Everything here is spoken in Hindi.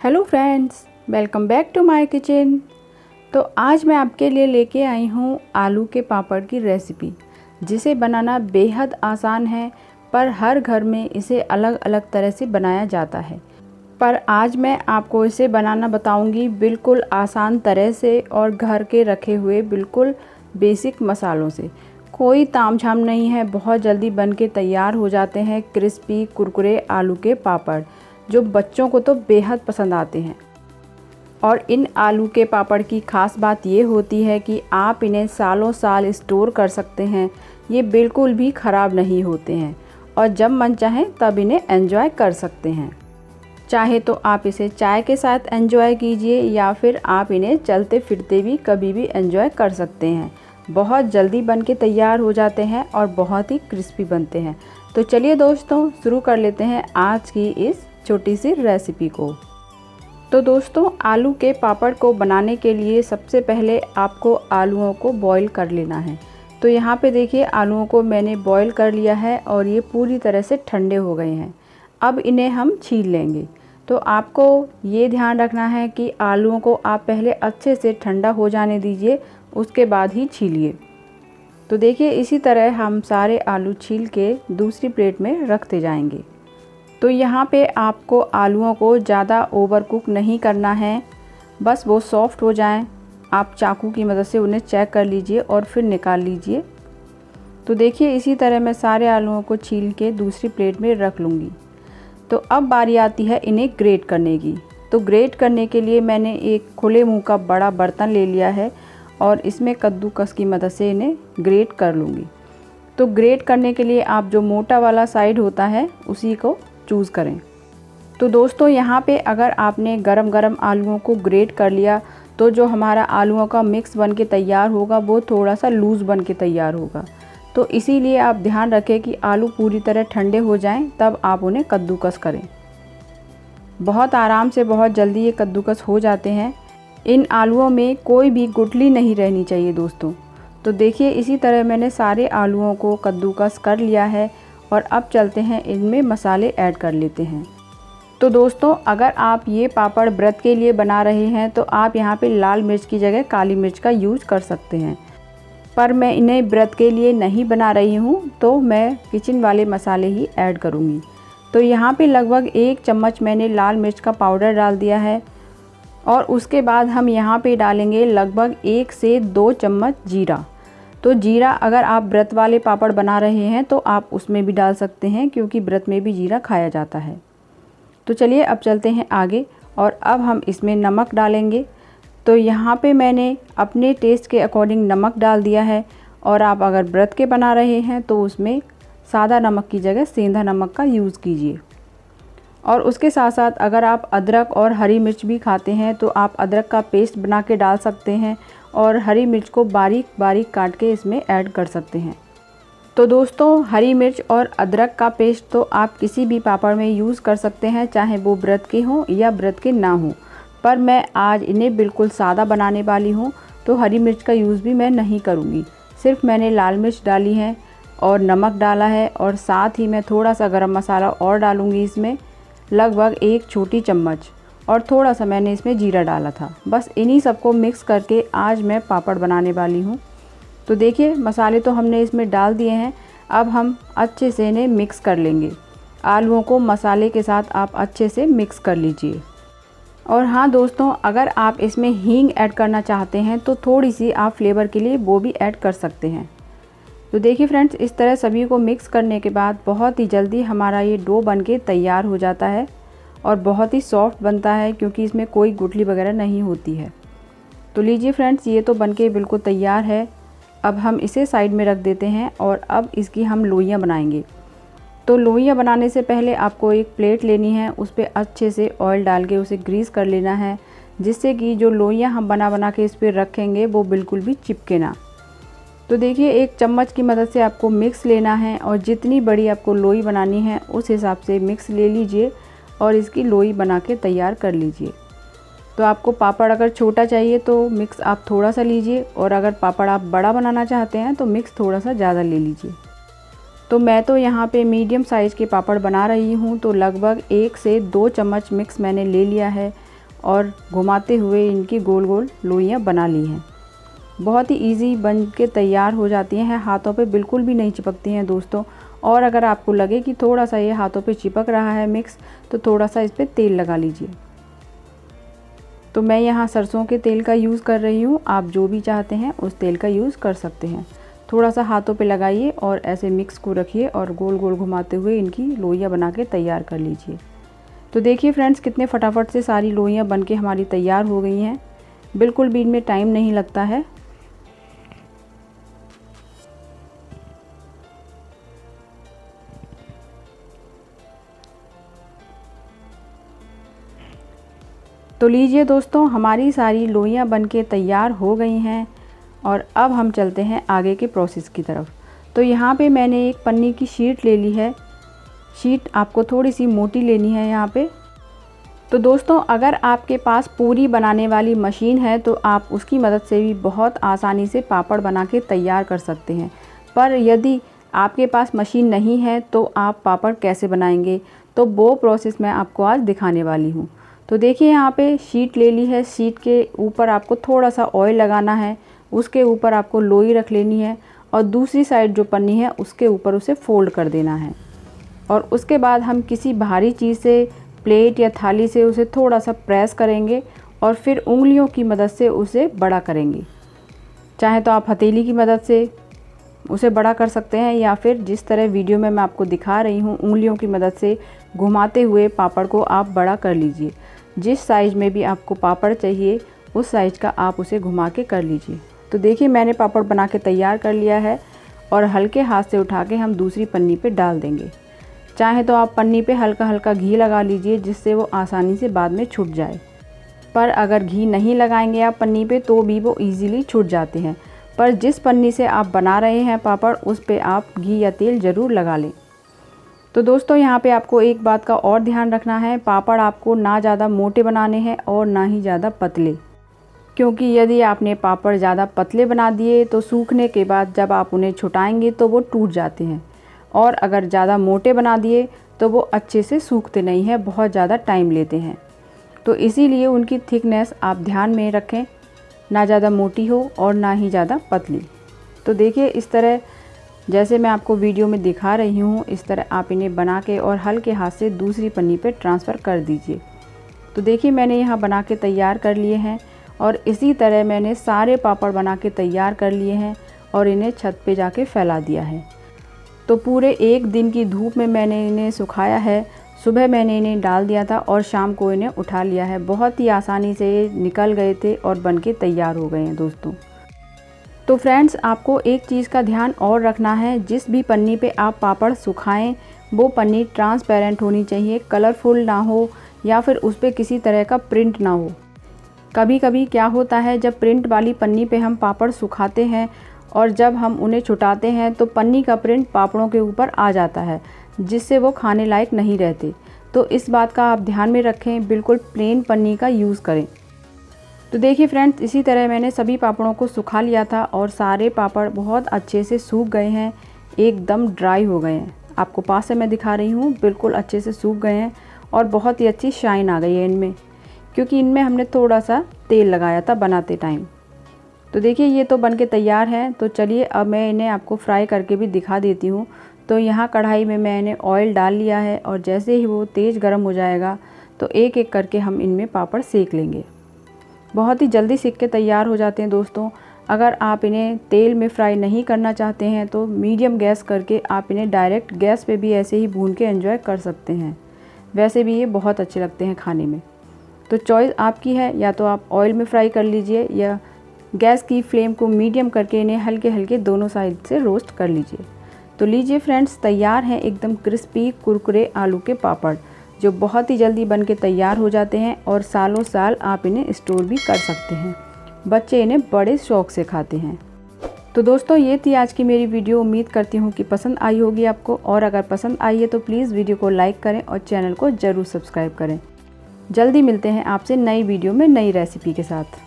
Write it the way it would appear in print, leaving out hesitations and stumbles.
Hello friends, welcome back to my kitchen. तो आज मैं आपके लिए लेके आई हूँ आलू के पापड़ की रेसिपी, जिसे बनाना बेहद आसान है, पर हर घर में इसे अलग अलग तरह से बनाया जाता है। पर आज मैं आपको इसे बनाना बताऊंगी बिल्कुल आसान तरह से और घर के रखे हुए बिल्कुल बेसिक मसालों से। कोई तामझाम नहीं है, बहुत जल्दी बन के तैयार हो जाते हैं क्रिस्पी कुरकुरे आलू के पापड़, जो बच्चों को तो बेहद पसंद आते हैं। और इन आलू के पापड़ की ख़ास बात ये होती है कि आप इन्हें सालों साल स्टोर कर सकते हैं। ये बिल्कुल भी ख़राब नहीं होते हैं और जब मन चाहे तब इन्हें एंजॉय कर सकते हैं। चाहे तो आप इसे चाय के साथ एंजॉय कीजिए या फिर आप इन्हें चलते फिरते भी कभी भी एंजॉय कर सकते हैं। बहुत जल्दी बन के तैयार हो जाते हैं और बहुत ही क्रिस्पी बनते हैं। तो चलिए दोस्तों, शुरू कर लेते हैं आज की इस छोटी सी रेसिपी को। तो दोस्तों, आलू के पापड़ को बनाने के लिए सबसे पहले आपको आलूओं को बॉईल कर लेना है। तो यहाँ पे देखिए, आलूओं को मैंने बॉईल कर लिया है और ये पूरी तरह से ठंडे हो गए हैं। अब इन्हें हम छील लेंगे। तो आपको ये ध्यान रखना है कि आलूओं को आप पहले अच्छे से ठंडा हो जाने दीजिए, उसके बाद ही छीलिए। तो देखिए, इसी तरह हम सारे आलू छील के दूसरी प्लेट में रखते जाएंगे। तो यहाँ पे आपको आलूओं को ज़्यादा ओवर कुक नहीं करना है, बस वो सॉफ्ट हो जाएं। आप चाकू की मदद से उन्हें चेक कर लीजिए और फिर निकाल लीजिए। तो देखिए, इसी तरह मैं सारे आलूओं को छील के दूसरी प्लेट में रख लूँगी। तो अब बारी आती है इन्हें ग्रेट करने की। तो ग्रेट करने के लिए मैंने एक खुले मुँह का बड़ा बर्तन ले लिया है और इसमें कद्दूकस की मदद से इन्हें ग्रेट कर लूँगी। तो ग्रेट करने के लिए आप जो मोटा वाला साइड होता है उसी को चूज़ करें। तो दोस्तों, यहाँ पे अगर आपने गरम गरम आलूओं को ग्रेट कर लिया तो जो हमारा आलूओं का मिक्स बन के तैयार होगा वो थोड़ा सा लूज़ बन के तैयार होगा। तो इसीलिए आप ध्यान रखें कि आलू पूरी तरह ठंडे हो जाएं, तब आप उन्हें कद्दूकस करें। बहुत आराम से बहुत जल्दी ये कद्दूकस हो जाते हैं। इन आलूओं में कोई भी गुठली नहीं रहनी चाहिए दोस्तों। तो देखिए, इसी तरह मैंने सारे आलूओं को कद्दूकस कर लिया है और अब चलते हैं इनमें मसाले ऐड कर लेते हैं। तो दोस्तों, अगर आप ये पापड़ व्रत के लिए बना रहे हैं तो आप यहाँ पे लाल मिर्च की जगह काली मिर्च का यूज़ कर सकते हैं, पर मैं इन्हें व्रत के लिए नहीं बना रही हूँ, तो मैं किचन वाले मसाले ही ऐड करूँगी। तो यहाँ पे लगभग 1 चम्मच मैंने लाल मिर्च का पाउडर डाल दिया है और उसके बाद हम यहाँ पे डालेंगे लगभग 1 से 2 चम्मच जीरा। तो जीरा अगर आप व्रत वाले पापड़ बना रहे हैं तो आप उसमें भी डाल सकते हैं, क्योंकि व्रत में भी जीरा खाया जाता है। तो चलिए अब चलते हैं आगे और अब हम इसमें नमक डालेंगे। तो यहाँ पे मैंने अपने टेस्ट के अकॉर्डिंग नमक डाल दिया है और आप अगर व्रत के बना रहे हैं तो उसमें सादा नमक की जगह सेंधा नमक का यूज़ कीजिए। और उसके साथ साथ अगर आप अदरक और हरी मिर्च भी खाते हैं तो आप अदरक का पेस्ट बना के डाल सकते हैं और हरी मिर्च को बारीक बारीक काट के इसमें ऐड कर सकते हैं। तो दोस्तों, हरी मिर्च और अदरक का पेस्ट तो आप किसी भी पापड़ में यूज़ कर सकते हैं, चाहे वो व्रत के हों या व्रत के ना हों। पर मैं आज इन्हें बिल्कुल सादा बनाने वाली हूँ, तो हरी मिर्च का यूज़ भी मैं नहीं करूँगी। सिर्फ मैंने लाल मिर्च डाली है और नमक डाला है और साथ ही मैं थोड़ा सा गरम मसाला और डालूँगी इसमें, लगभग 1 छोटी चम्मच, और थोड़ा सा मैंने इसमें जीरा डाला था। बस इन्हीं सबको मिक्स करके आज मैं पापड़ बनाने वाली हूँ। तो देखिए, मसाले तो हमने इसमें डाल दिए हैं। अब हम अच्छे से इन्हें मिक्स कर लेंगे। आलूओं को मसाले के साथ आप अच्छे से मिक्स कर लीजिए। और हाँ दोस्तों, अगर आप इसमें हींग ऐड करना चाहते हैं तो थोड़ी सी आप फ्लेवर के लिए वो भी ऐड कर सकते हैं। तो देखिए फ्रेंड्स, इस तरह सभी को मिक्स करने के बाद बहुत ही जल्दी हमारा ये डो बन के तैयार हो जाता है और बहुत ही सॉफ्ट बनता है, क्योंकि इसमें कोई गुठली वगैरह नहीं होती है। तो लीजिए फ्रेंड्स, ये तो बनके बिल्कुल तैयार है। अब हम इसे साइड में रख देते हैं और अब इसकी हम लोइयाँ बनाएंगे। तो लोइयाँ बनाने से पहले आपको एक प्लेट लेनी है, उस पर अच्छे से ऑयल डाल के उसे ग्रीस कर लेना है, जिससे कि जो लोइयाँ हम बना बना के इस पर रखेंगे वो बिल्कुल भी चिपके ना। तो देखिए, 1 चम्मच की मदद से आपको मिक्स लेना है और जितनी बड़ी आपको लोई बनानी है उस हिसाब से मिक्स ले लीजिए और इसकी लोई बना के तैयार कर लीजिए। तो आपको पापड़ अगर छोटा चाहिए तो मिक्स आप थोड़ा सा लीजिए, और अगर पापड़ आप बड़ा बनाना चाहते हैं तो मिक्स थोड़ा सा ज़्यादा ले लीजिए। तो मैं तो यहाँ पे मीडियम साइज़ के पापड़ बना रही हूँ, तो लगभग 1 से 2 चम्मच मिक्स मैंने ले लिया है। और घुमाते हुए इनकी गोल गोल लोइयाँ बना ली हैं। बहुत ही इजी बन के तैयार हो जाती हैं, हाथों पे बिल्कुल भी नहीं चिपकती हैं दोस्तों। और अगर आपको लगे कि थोड़ा सा ये हाथों पे चिपक रहा है मिक्स, तो थोड़ा सा इस पर तेल लगा लीजिए। तो मैं यहाँ सरसों के तेल का यूज़ कर रही हूँ, आप जो भी चाहते हैं उस तेल का यूज़ कर सकते हैं। थोड़ा सा हाथों पे लगाइए और ऐसे मिक्स को रखिए और गोल गोल घुमाते हुए इनकी लोइयाँ बना के तैयार कर लीजिए। तो देखिए फ्रेंड्स, कितने फटाफट से सारी लोइयाँ बन के हमारी तैयार हो गई हैं। बिल्कुल भी इनमें टाइम नहीं लगता है। तो लीजिए दोस्तों, हमारी सारी लोइयाँ बनके तैयार हो गई हैं और अब हम चलते हैं आगे के प्रोसेस की तरफ। तो यहाँ पे मैंने एक पन्नी की शीट ले ली है। शीट आपको थोड़ी सी मोटी लेनी है यहाँ पे। तो दोस्तों, अगर आपके पास पूरी बनाने वाली मशीन है तो आप उसकी मदद से भी बहुत आसानी से पापड़ बना के तैयार कर सकते हैं। पर यदि आपके पास मशीन नहीं है तो आप पापड़ कैसे बनाएंगे, तो वो प्रोसेस मैं आपको आज दिखाने वाली हूँ। तो देखिए, यहाँ पे शीट ले ली है। शीट के ऊपर आपको थोड़ा सा ऑयल लगाना है, उसके ऊपर आपको लोई रख लेनी है और दूसरी साइड जो पन्नी है उसके ऊपर उसे फोल्ड कर देना है। और उसके बाद हम किसी भारी चीज़ से, प्लेट या थाली से उसे थोड़ा सा प्रेस करेंगे और फिर उंगलियों की मदद से उसे बड़ा करेंगे। चाहे तो आप हथेली की मदद से उसे बड़ा कर सकते हैं या फिर जिस तरह वीडियो में मैं आपको दिखा रही हूँ, उंगलियों की मदद से घुमाते हुए पापड़ को आप बड़ा कर लीजिए। जिस साइज़ में भी आपको पापड़ चाहिए उस साइज़ का आप उसे घुमा के कर लीजिए। तो देखिए, मैंने पापड़ बना के तैयार कर लिया है और हल्के हाथ से उठा के हम दूसरी पन्नी पे डाल देंगे। चाहे तो आप पन्नी पे हल्का हल्का घी लगा लीजिए, जिससे वो आसानी से बाद में छूट जाए। पर अगर घी नहीं लगाएंगे आप पन्नी पे तो भी वो ईज़िली छूट जाते हैं। पर जिस पन्नी से आप बना रहे हैं पापड़, उस पे आप घी या तेल ज़रूर लगा लें। तो दोस्तों, यहाँ पे आपको एक बात का और ध्यान रखना है, पापड़ आपको ना ज़्यादा मोटे बनाने हैं और ना ही ज़्यादा पतले, क्योंकि यदि आपने पापड़ ज़्यादा पतले बना दिए तो सूखने के बाद जब आप उन्हें छुटाएंगे तो वो टूट जाते हैं। और अगर ज़्यादा मोटे बना दिए तो वो अच्छे से सूखते नहीं हैं, बहुत ज़्यादा टाइम लेते हैं। तो इसीलिए उनकी थिकनेस आप ध्यान में रखें, ना ज़्यादा मोटी हो और ना ही ज़्यादा पतली। तो देखिए, इस तरह जैसे मैं आपको वीडियो में दिखा रही हूँ, इस तरह आप इन्हें बना के और हल्के हाथ से दूसरी पन्नी पे ट्रांसफ़र कर दीजिए। तो देखिए, मैंने यहाँ बना के तैयार कर लिए हैं और इसी तरह मैंने सारे पापड़ बना के तैयार कर लिए हैं और इन्हें छत पे जाके फैला दिया है। तो पूरे एक दिन की धूप में मैंने इन्हें सुखाया है। सुबह मैंने इन्हें डाल दिया था और शाम को इन्हें उठा लिया है। बहुत ही आसानी से ये निकल गए थे और बन के तैयार हो गए हैं दोस्तों। तो फ्रेंड्स, आपको एक चीज़ का ध्यान और रखना है, जिस भी पन्नी पे आप पापड़ सुखाएं वो पन्नी ट्रांसपेरेंट होनी चाहिए, कलरफुल ना हो या फिर उस पर किसी तरह का प्रिंट ना हो। कभी कभी क्या होता है, जब प्रिंट वाली पन्नी पे हम पापड़ सुखाते हैं और जब हम उन्हें छुटाते हैं तो पन्नी का प्रिंट पापड़ों के ऊपर आ जाता है, जिससे वो खाने लायक नहीं रहते। तो इस बात का आप ध्यान में रखें, बिल्कुल प्लेन पन्नी का यूज़ करें। तो देखिए फ्रेंड्स, इसी तरह मैंने सभी पापड़ों को सुखा लिया था और सारे पापड़ बहुत अच्छे से सूख गए हैं, एकदम ड्राई हो गए हैं। आपको पास से मैं दिखा रही हूँ, बिल्कुल अच्छे से सूख गए हैं और बहुत ही अच्छी शाइन आ गई है इनमें, क्योंकि इनमें हमने थोड़ा सा तेल लगाया था बनाते टाइम। तो देखिए, ये तो बनके तैयार है। तो चलिए अब मैं इन्हें आपको फ्राई करके भी दिखा देती हूँ। तो यहाँ कढ़ाई में मैंने ऑयल डाल लिया है और जैसे ही वो तेज़ गर्म हो जाएगा तो एक एक करके हम इनमें पापड़ सेक लेंगे। बहुत ही जल्दी सेक के तैयार हो जाते हैं दोस्तों। अगर आप इन्हें तेल में फ्राई नहीं करना चाहते हैं तो मीडियम गैस करके आप इन्हें डायरेक्ट गैस पे भी ऐसे ही भून के एंजॉय कर सकते हैं। वैसे भी ये बहुत अच्छे लगते हैं खाने में। तो चॉइस आपकी है, या तो आप ऑयल में फ्राई कर लीजिए या गैस की फ्लेम को मीडियम करके इन्हें हल्के हल्के दोनों साइड से रोस्ट कर लीजिए। तो लीजिए फ्रेंड्स, तैयार हैं एकदम क्रिस्पी कुरकुरे आलू के पापड़, जो बहुत ही जल्दी बन के तैयार हो जाते हैं और सालों साल आप इन्हें स्टोर भी कर सकते हैं। बच्चे इन्हें बड़े शौक़ से खाते हैं। तो दोस्तों, ये थी आज की मेरी वीडियो। उम्मीद करती हूँ कि पसंद आई होगी आपको, और अगर पसंद आई है तो प्लीज़ वीडियो को लाइक करें और चैनल को ज़रूर सब्सक्राइब करें। जल्दी मिलते हैं आपसे नई वीडियो में नई रेसिपी के साथ।